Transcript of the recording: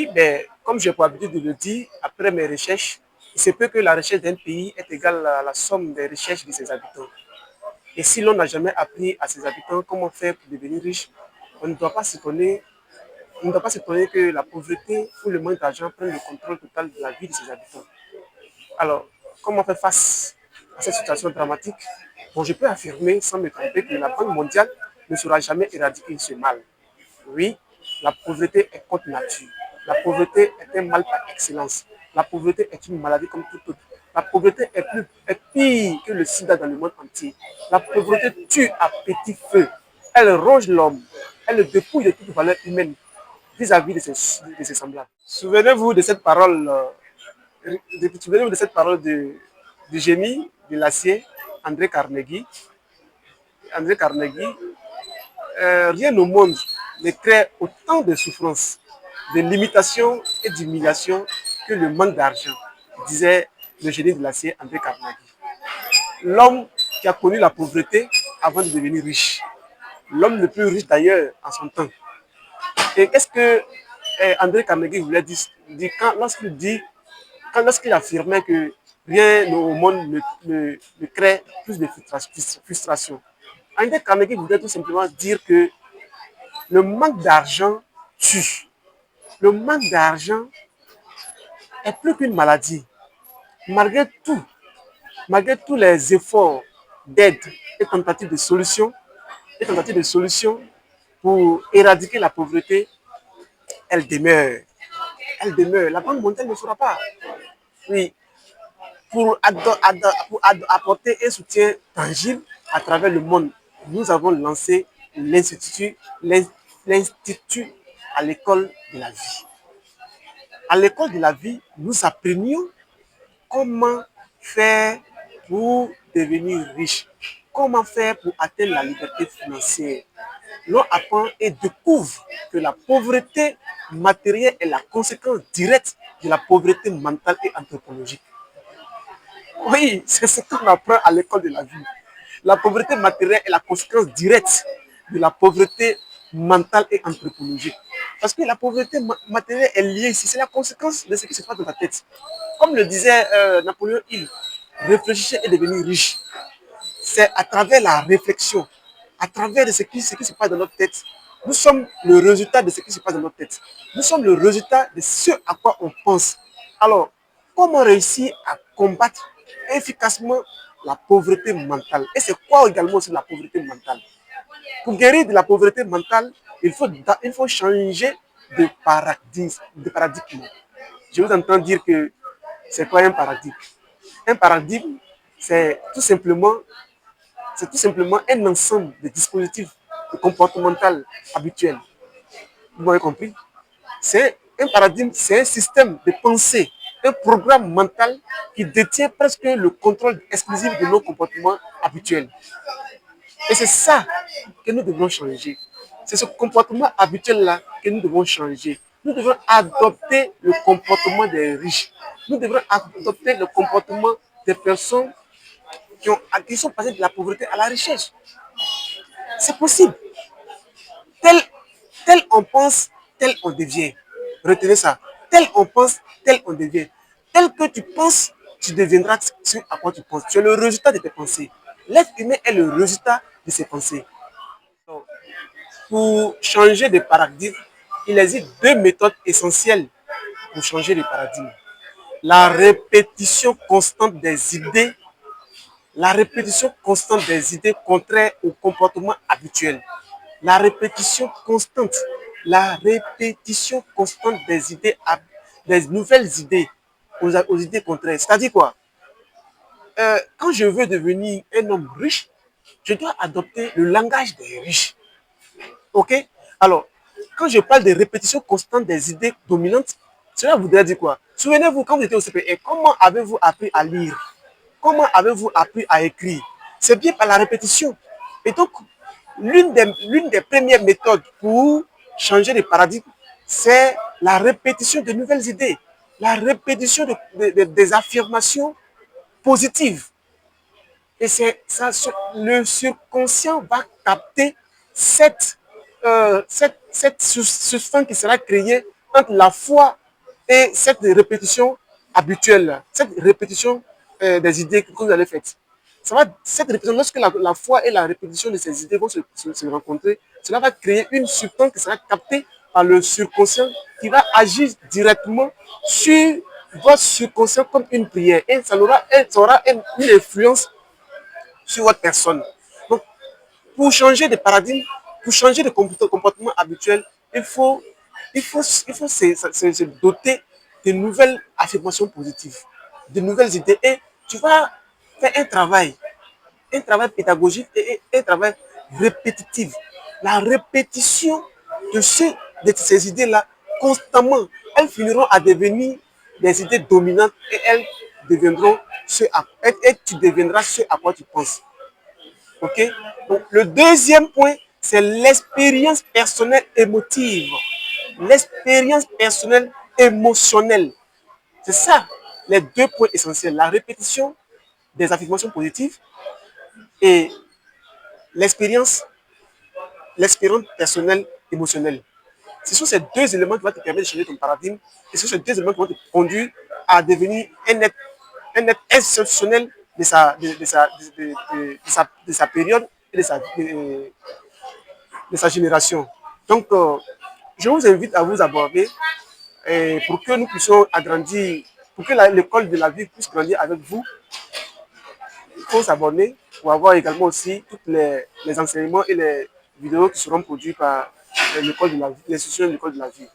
Oui, ben, comme j'ai pour habitude de le dire, après mes recherches, il se peut que la richesse d'un pays est égale à la somme des richesses de ses habitants. Et si l'on n'a jamais appris à ses habitants comment faire pour devenir riche, on ne doit pas s'étonner, on ne doit pas s'étonner que la pauvreté ou le manque d'argent prennent le contrôle total de la vie de ses habitants. Alors, comment faire face à cette situation dramatique? Bon, je peux affirmer sans me tromper que la Banque mondiale ne saura jamais éradiquer ce mal. Oui, la pauvreté est contre nature. La pauvreté est un mal par excellence. La pauvreté est une maladie comme toute autre. La pauvreté est pire que le sida dans le monde entier. La pauvreté tue à petit feu. Elle ronge l'homme. Elle le dépouille de toute valeur humaine vis-à-vis de ses semblables. Souvenez-vous de cette parole, souvenez-vous de cette parole du génie de l'acier, André Carnegie. André Carnegie, rien au monde ne crée autant de souffrance, de limitations et d'humiliation que le manque d'argent, disait le génie de l'acier André Carnegie. L'homme qui a connu la pauvreté avant de devenir riche. L'homme le plus riche d'ailleurs en son temps. Et qu'est-ce que André Carnegie voulait dire lorsqu'il affirmait que rien au monde ne crée plus de frustration. André Carnegie voulait tout simplement dire que le manque d'argent tue. Le manque d'argent est plus qu'une maladie. Malgré tout, malgré tous les efforts d'aide et tentatives de solution pour éradiquer la pauvreté, elle demeure. Elle demeure. La Banque mondiale ne fera pas. Oui, pour apporter un soutien tangible à travers le monde, nous avons lancé l'Institut à l'école de la vie. À l'école de la vie, nous apprenions comment faire pour devenir riche, comment faire pour atteindre la liberté financière. L'on apprend et découvre que la pauvreté matérielle est la conséquence directe de la pauvreté mentale et anthropologique. Oui, c'est ce qu'on apprend à l'école de la vie. La pauvreté matérielle est la conséquence directe de la pauvreté mentale et anthropologique. Parce que la pauvreté matérielle est liée ici, c'est la conséquence de ce qui se passe dans ta tête. Comme le disait Napoléon Hill, réfléchir et devenir riche. C'est à travers la réflexion, à travers ce qui se passe dans notre tête. Nous sommes le résultat de ce qui se passe dans notre tête. Nous sommes le résultat de ce à quoi on pense. Alors, comment réussir à combattre efficacement la pauvreté mentale? Et c'est quoi également aussi la pauvreté mentale? Pour guérir de la pauvreté mentale, il faut changer de paradigme. Je vous entends dire que c'est quoi un paradigme? Un paradigme, c'est tout simplement un ensemble de dispositifs comportementaux habituels. Vous m'avez compris? C'est un paradigme, c'est un système de pensée, un programme mental qui détient presque le contrôle exclusif de nos comportements habituels. Et c'est ça que nous devons changer. C'est ce comportement habituel-là que nous devons changer. Nous devons adopter le comportement des riches. Nous devons adopter le comportement des personnes qui sont passées de la pauvreté à la richesse. C'est possible. Tel, tel on pense, tel on devient. Retenez ça. Tel on pense, tel on devient. Tel que tu penses, tu deviendras ce à quoi tu penses. Tu es le résultat de tes pensées. L'être humain est le résultat de ses pensées. Donc, pour changer de paradigme, il existe deux méthodes essentielles pour changer de paradigme. La répétition constante des idées, la répétition constante des idées contraires au comportement habituel. La répétition constante des nouvelles idées aux idées contraires. C'est-à-dire quoi? Quand je veux devenir un homme riche, je dois adopter le langage des riches. Ok? Alors, quand je parle de répétition constante des idées dominantes, cela voudrait dire quoi? Souvenez-vous, quand vous étiez au CPE, comment avez-vous appris à lire? Comment avez-vous appris à écrire? C'est bien par la répétition. Et donc, l'une des premières méthodes pour changer de paradigme, c'est la répétition de nouvelles idées, la répétition des affirmations positives. Et c'est ça, le subconscient va capter cette substance qui sera créée entre la foi et cette répétition habituelle, cette répétition des idées que vous allez faire. Cette répétition, lorsque la foi et la répétition de ces idées vont se rencontrer, cela va créer une substance qui sera captée par le subconscient qui va agir directement sur votre subconscient comme une prière. Et ça aura une influence sur votre personne. Donc, pour changer de paradigme, pour changer de comportement habituel, il faut se doter de nouvelles affirmations positives, de nouvelles idées. Et tu vas faire un travail pédagogique et un travail répétitif. La répétition de ces idées-là, constamment, elles finiront à devenir des idées dominantes et elles deviendront et tu deviendras ce à quoi tu penses. Ok? Donc, le deuxième point, c'est l'expérience personnelle émotive. L'expérience personnelle émotionnelle. C'est ça les deux points essentiels. La répétition des affirmations positives et l'expérience personnelle émotionnelle. Ce sont ces deux éléments qui vont te permettre de changer ton paradigme et ce sont ces deux éléments qui vont te conduire à devenir un être exceptionnel de sa période et de sa génération. Donc, je vous invite à vous aborder pour que nous puissions agrandir, pour que l'école de la vie puisse grandir avec vous. Il faut s'abonner pour avoir également aussi tous les enseignements et les vidéos qui seront produits par l'école de la vie, l'institution de l'école de la vie.